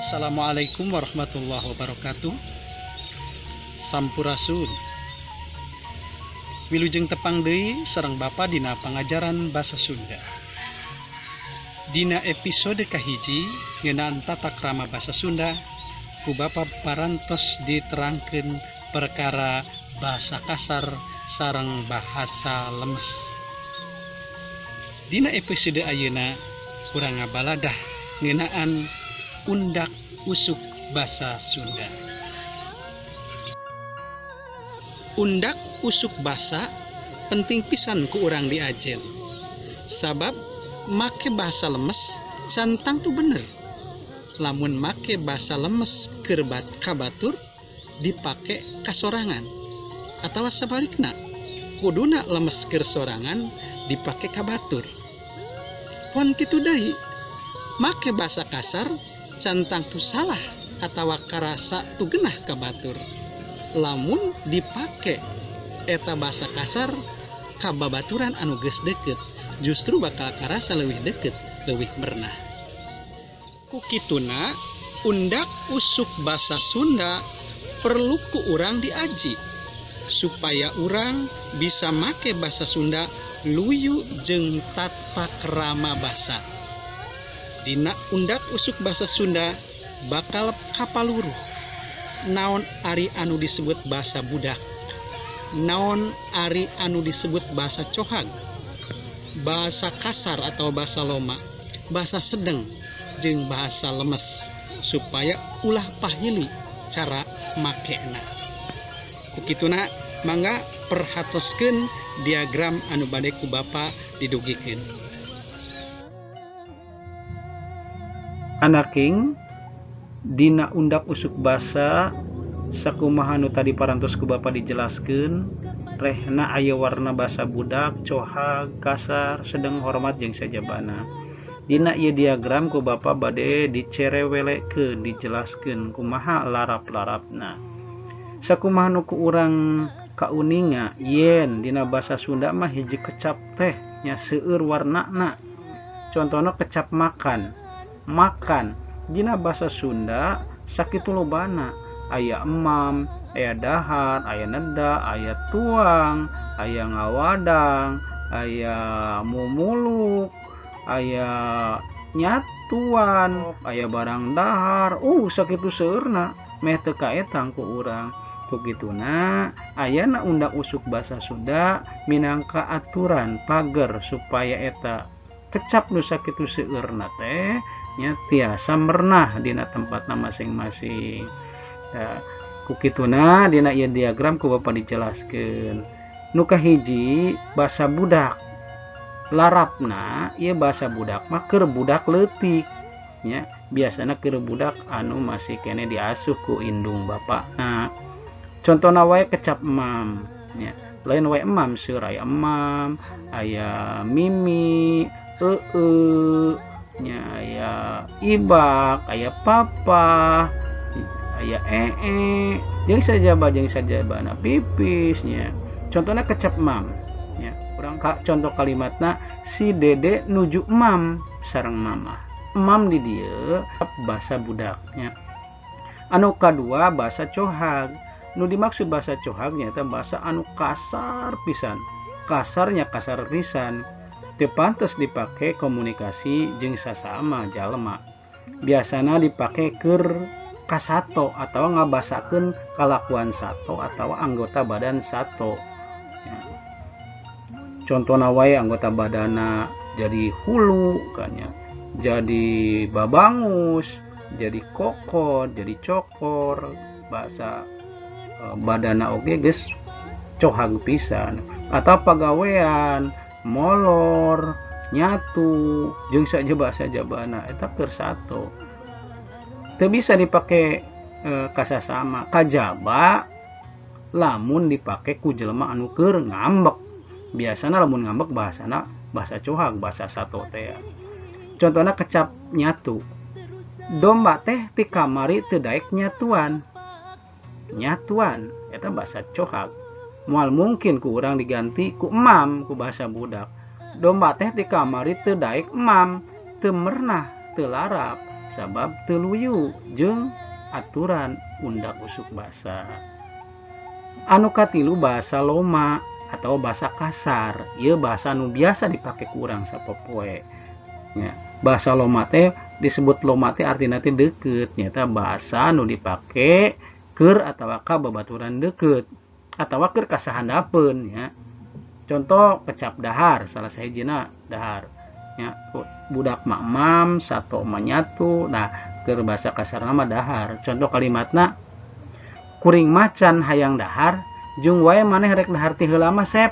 Assalamualaikum warahmatullahi wabarakatuh. Sampurasun. Wilujeng tepang deui sareng Bapa dina pangajaran basa Sunda. Dina episode kahiji ngeunaan tata krama basa Sunda ku Bapa parantos diterangkeun perkara bahasa kasar sareng bahasa lemes. Dina episode ayeuna urang ngabaladah ngeunaan undak usuk basa Sunda. Undak usuk basa penting pisan ku urang di Ajen. Sabab make bahasa lemes santang tu bener. Lamun make bahasa lemes kerbat kabatur dipake kasorangan. Atawa sebalikna kuduna lemes keur sorangan dipake kabatur. Pon kitu deui make bahasa kasar cantang tu salah atawa karasa tu genah kabatur. Lamun dipake eta bahasa kasar kababaturan anu geus deket justru bakal karasa leuwih deket, leuwih mernah. Ku kituna undak usuk basa Sunda perlu ku urang diaji supaya urang bisa make basa Sunda luyu jeung tata krama basa. Dina undak usuk basa Sunda bakal kapaluruh naon ari anu disebut basa budak, naon ari anu disebut basa cohag, bahasa kasar atau bahasa loma, bahasa sedeng jeung bahasa lemes supaya ulah pahili cara makena. Kukituna mangga perhatoskeun diagram anu bade ku Bapa didugikeun. Anaking dina undak usuk basa sakumaha anu tadi parantos ku Bapa dijelaskeun rehna aya warna basa budak, cohag, kasar, sedeng, hormat jeung sajabana. Dina ieu diagram ku Bapa bade dicerewelekeun dijelaskeun kumaha larap-larapna. Sakumaha nu ku urang kauninga yen dina basa Sunda mah hiji kecap teh nya seueur warnana. Contona kecap makan. Makan dina basa Sunda sakitu lobana, aya emam, aya dahar, aya neda, aya tuang, aya ngawadang, aya mumuluk, aya nyatuan, aya barang dahar. Sakitu seueurna meh teu kaetang ku urang. Kukituna ayana undak usuk basa Sunda minangka aturan pager supaya eta kecap nu sakitu seueurna teh nya tiasa mernah dina tempatna masing-masing. Kukituna dina ieu diagram ku Bapa dijelaskeun. Nu kahiji basa budak. Larapna ieu basa budak mah keur budak leutik nya. Biasana keur budak anu masih kene diasuh ku indung bapana. Contona wae kecap emam nya. Lain wae emam seueur aya emam, aya mimi, nya aya ibak, aya papa, aya jeung sajabana pipisnya. Contohna kecap mam nya. Urang contoh kalimatna si dede nuju emam sareng mama. Emam di dieu basa budaknya. Anu kadua basa cohag. Nu dimaksud basa cohag nyaeta basa anu kasar pisan. Kasarnya kasar pisan. Teu pantes dipake komunikasi jeung sasama jalema. Biasana dipake keur kasato atau ngabasakeun kalakuan sato atau anggota badan sato. Contona wae anggota badana jadi hulu kanya, jadi babangus, jadi kokot, jadi cokor, bahasa badana oge geus cohag pisan. Atau pagawean molor, nyatu, jeung sajaba-sajabana eta keur sato. Teu bisa dipake kasasama. Kajaba lamun dipake ku jelema anu keur ngambek. Biasana lamun ngambek bahasana bahasa cohag, bahasa sato teh. Contona kecap nyatu. Domba teh ti kamari teu daek nyatuan. Nyatuan eta bahasa cohag. Moal mungkin ku urang diganti ku emam ku bahasa budak. Domba teh di kamari teu daek emam, teu mernah, teu larap. sabab teu luyu jeung aturan undak usuk basa. Anu katilu basa loma atau basa kasar. Ieu basa nu biasa dipake ku urang sapopoe. Nya, basa loma teh disebut loma teh artina teh deukeut, nyata basa nu dipake keur atawa ka babaturan deukeut atawa keur kasahandapeun nya. Contoh kecap dahar, salah sahijina dahar. Ya, budak makmam sato manyatu. Nah, keur basa kasarna mah dahar. Contoh kalimatna kuring macan hayang dahar jeung wae maneh rek dahar ti heula mah Sep.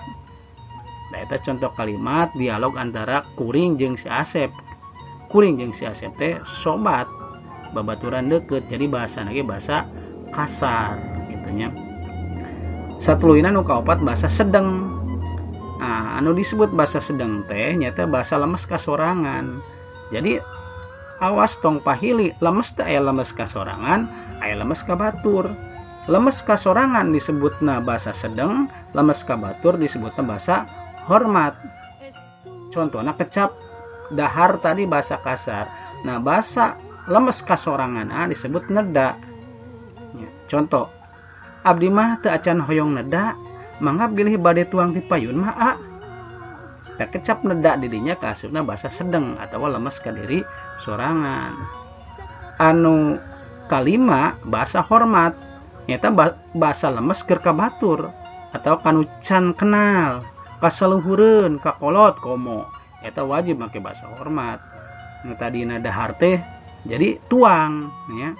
Nah, eta contoh kalimat dialog antara kuring jeung si Asep. Kuring jeung si Asep teh sobat babaturan deukeut, jadi bahasana ge bahasa kasar gitu nya. Satuluina nu kaopat bahasa sedeng. Nah, anu disebut bahasa sedeng teh nyata bahasa lemes kasorangan. Jadi awas tong pahili, lemes teh aya lemes kasorangan, aya lemes ka batur. Lemes kasorangan disebutna bahasa sedeng, lemes ka batur disebutna bahasa hormat. Contohna kecap dahar tadi bahasa kasar. Nah, bahasa lemes kasorangan disebut neda. Contoh, abdi mah teu acan hoyong neda, mangga bilih bade tuang ti payun mah tak kecap neda didinya kaasupna bahasa sedeng atau lemes ka diri sorangan. Anu kalima bahasa hormat, nyata bahasa lemes keur ka batur atau kanu can kenal, kasaluhureun, kakolot komo, eta wajib make bahasa hormat. Nu tadina dahar teh jadi tuang ya.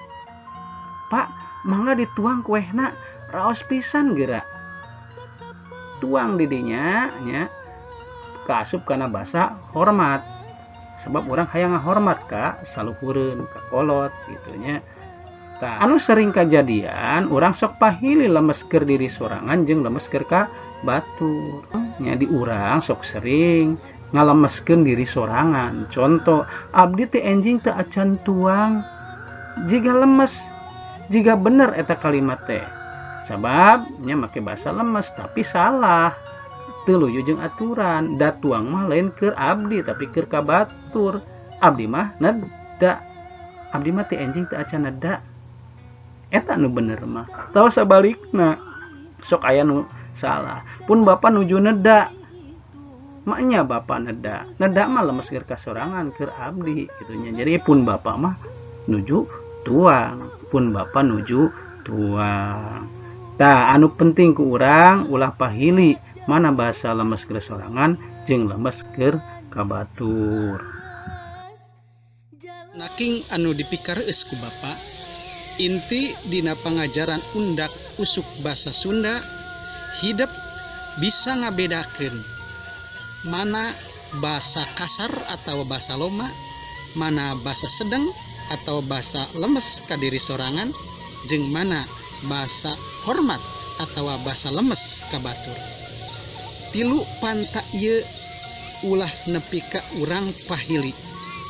Pak, mangga dituang kuehna raos pisan geura. Tuang didinya nya kaasup kana bahasa hormat. Sebab orang hayang ngahormat ka saluhureun, ka kolot gitu nya. Tah anu sering kajadian urang sok pahili lemes keur diri sorangan jeung lemes keur ka batur. Nya di urang sok sering ngalemeskeun diri sorangan. Contoh, abdi teh enjing teu acan tuang jiga lemes, jiga bener eta kalimat teh. Sabab nya make bahasa lemes tapi salah. Teu luyu jeung aturan. Da tuang mah lain keur abdi tapi keur ka batur. Abdi mah neda. Abdi mah teh enjing teu acan neda. Eta nu bener mah. Tahu sabalikna sok aya nu salah. Pun bapa nuju neda. Maknya bapa neda. Neda mah lemes keur kasorangan keur abdi gitu nya. Jadi pun bapa mah nuju tuang. Pun bapa nuju tuang. Tah anu penting ku urang ulah pahili mana bahasa lemes keur sorangan jeung lemes keur ka batur. Naking anu dipikareus ku Bapa, inti dina pangajaran undak usuk basa Sunda hidup bisa ngabedakeun mana bahasa kasar atau bahasa loma, mana bahasa sedeng atau bahasa lemes ka diri sorangan, jeung mana bahasa hormat atau bahasa lemes ka batur. Tilu panta ieu ulah nepi ka urang pahili,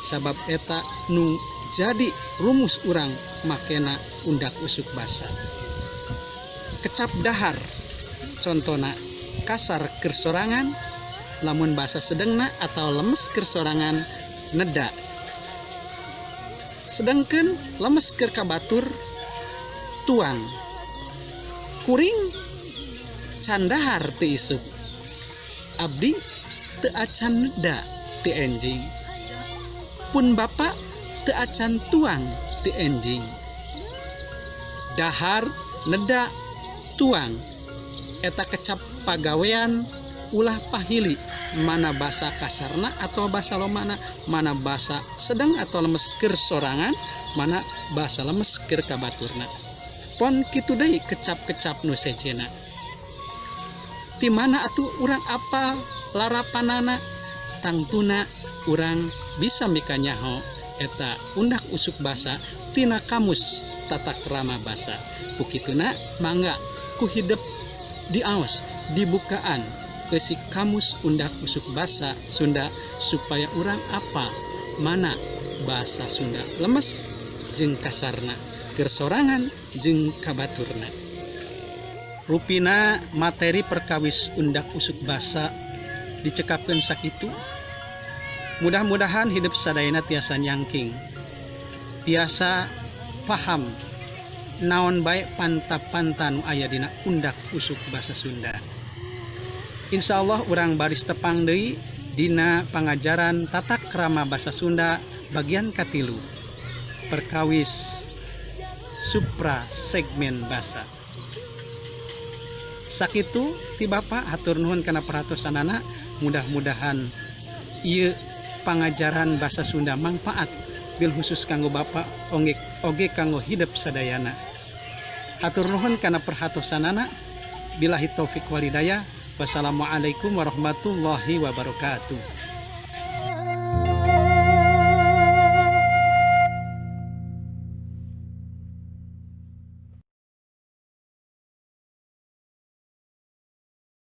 sabab eta nu jadi rumus urang makena undak usuk basa. Kecap dahar contona kasar keur sorangan, lamun bahasa sedengna atau lemes keur sorangan neda. Sedengkeun lemes keur ka batur tuang. Kuring can dahar teu isuk. Abdi teu acan neda ti enjing. Pun bapa teu acan tuang ti enjing. Dahar, neda, tuang eta kecap pagawean ulah pahili mana bahasa kasarna atau bahasa lomana, mana bahasa sedang atau lemes keur sorangan, mana bahasa lemes keur ka baturna. Pon kitu deui kecap-kecap nu sejena. Ti mana atuh urang apal larapanana, tangtuna urang bisa mikanyaho eta undak usuk basa tina kamus tata krama basa. Kukituna mangga ku hidup diaos dibukaan isi kamus undak usuk basa Sunda supaya urang apal mana bahasa Sunda lemes jeung kasarna, keur sorangan jeung kabaturna. Rupina materi perkawis undak usuk basa dicekapkeun sakitu. Mudah-mudahan hidup sadayana tiasa nyangking, tiasa paham naon baik pantap-panta nu aya dina undak usuk basa Sunda. Insya Allah urang baris tepang deui dina pangajaran tata krama basa Sunda bagian katilu, perkawis supra segmen basa. Sakitu ti Bapak hatur nuhun kana perhatosanana, mudah-mudahan ieu pangajaran basa Sunda manfaat bil khusus kanggo Bapak oge kanggo hidup sadayana. Hatur nuhun kana perhatosanana, billahi taufik walhidayah. Wassalamualaikum warahmatullahi wabarakatuh.